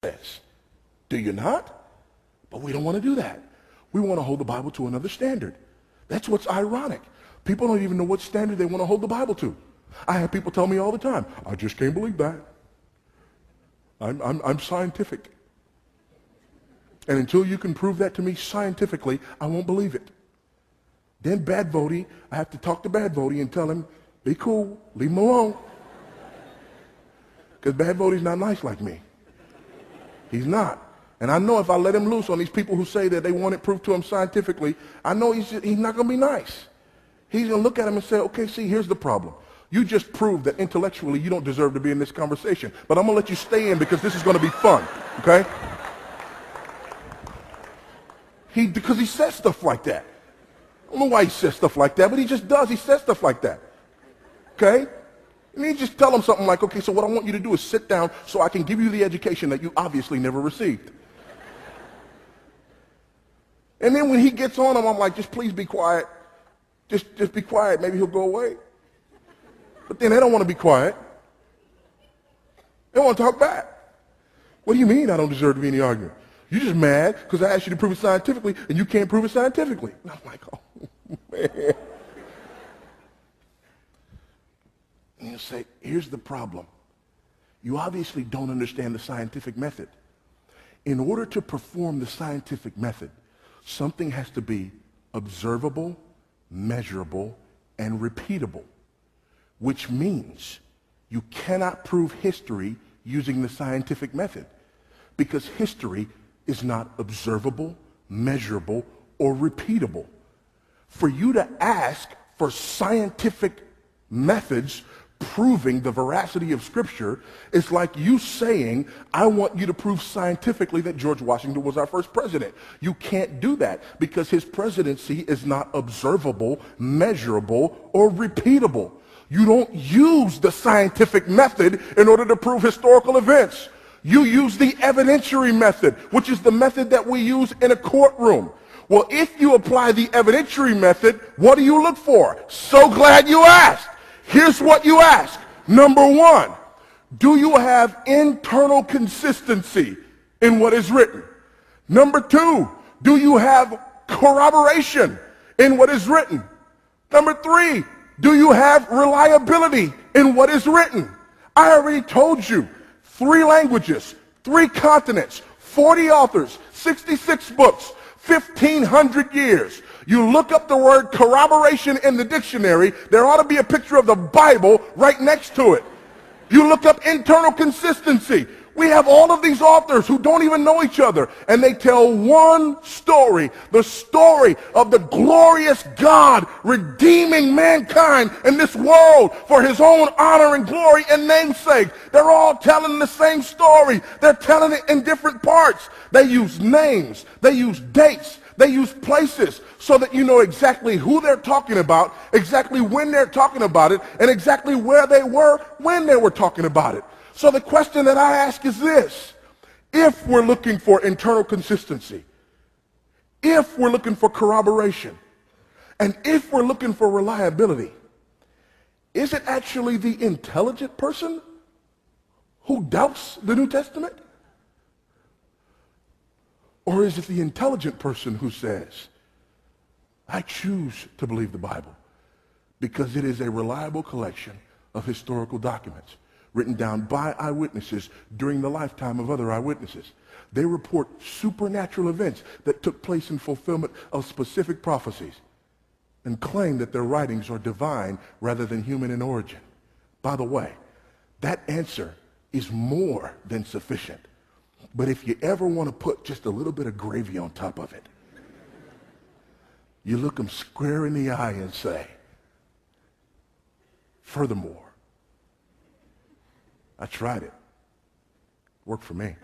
says. Do you not? But we don't want to do that. We want to hold the Bible to another standard. That's what's ironic. People don't even know what standard they want to hold the Bible to. I have people tell me all the time, I just can't believe that. I'm scientific. And until you can prove that to me scientifically, I won't believe it. Then Bad Voddie, I have to talk to Bad Voddie and tell him, be cool, leave him alone. Because Bad Voddie's not nice like me. He's not. And I know if I let him loose on these people who say that they want it proved to him scientifically, I know he's not going to be nice. He's going to look at him and say, okay, see, here's the problem. You just proved that intellectually you don't deserve to be in this conversation. But I'm going to let you stay in because this is going to be fun, okay? Because he says stuff like that. I don't know why he says stuff like that, but he just does. He says stuff like that, okay? And you just tell him something like, okay, so what I want you to do is sit down so I can give you the education that you obviously never received. And then when he gets on him, I'm like, just please be quiet. Just be quiet. Maybe he'll go away. But then they don't want to be quiet. They want to talk back. What do you mean I don't deserve to be in the argument? You're just mad because I asked you to prove it scientifically and you can't prove it scientifically. And I'm like, oh, man. And you say, here's the problem. You obviously don't understand the scientific method. In order to perform the scientific method, something has to be observable, measurable, and repeatable, which means you cannot prove history using the scientific method because history is not observable, measurable, or repeatable. For you to ask for scientific methods proving the veracity of Scripture is like you saying, I want you to prove scientifically that George Washington was our first president. You can't do that because his presidency is not observable, measurable, or repeatable. You don't use the scientific method in order to prove historical events. You use the evidentiary method, which is the method that we use in a courtroom. Well, if you apply the evidentiary method, what do you look for? So glad you asked. Here's what you ask. Number one, do you have internal consistency in what is written? Number two, do you have corroboration in what is written? Number three, do you have reliability in what is written? I already told you. 3 languages, 3 continents, 40 authors, 66 books, 1,500 years. You look up the word corroboration in the dictionary, there ought to be a picture of the Bible right next to it. You look up internal consistency. We have all of these authors who don't even know each other, and they tell one story, the story of the glorious God redeeming mankind in this world for his own honor and glory and namesake. They're all telling the same story. They're telling it in different parts. They use names. They use dates. They use places so that you know exactly who they're talking about, exactly when they're talking about it, and exactly where they were when they were talking about it. So the question that I ask is this: if we're looking for internal consistency, if we're looking for corroboration, and if we're looking for reliability, is it actually the intelligent person who doubts the New Testament? Or is it the intelligent person who says, I choose to believe the Bible because it is a reliable collection of historical documents written down by eyewitnesses during the lifetime of other eyewitnesses. They report supernatural events that took place in fulfillment of specific prophecies and claim that their writings are divine rather than human in origin. By the way, that answer is more than sufficient. But if you ever want to put just a little bit of gravy on top of it, you look them square in the eye and say, furthermore, I tried it. Worked for me.